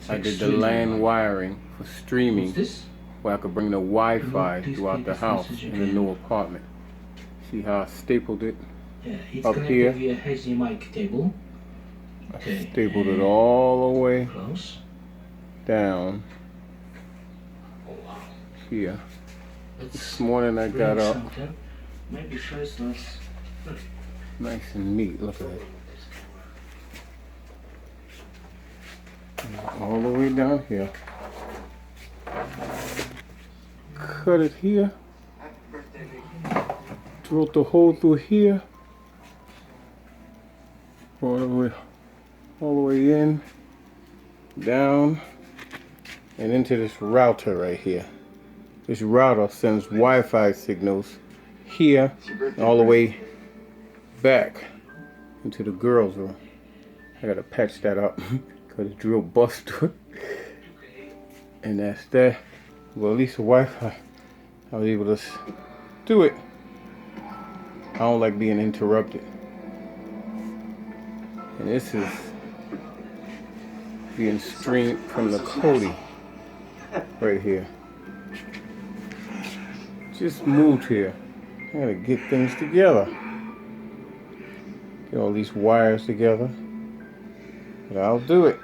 I did the LAN wiring for streaming where I could bring the Wi-Fi throughout the house in the new apartment. See how I stapled it up here? Via HDMI cable. I stapled it all the way down here. This morning I got up. Maybe first let's Nice and neat, look at it. All the way down here. Cut it here. Drilled the hole through here. All the way in, down, and into this router right here. This router sends Wi-Fi signals here, all the way back into the girls' room. I gotta patch that up because the drill bust through it. And that's that. Well, at least the Wi-Fi, I was able to do it. I don't like being interrupted. And this is being streamed from the Cody right here. Just moved here. I gotta get things together. Get all these wires together. But I'll do it.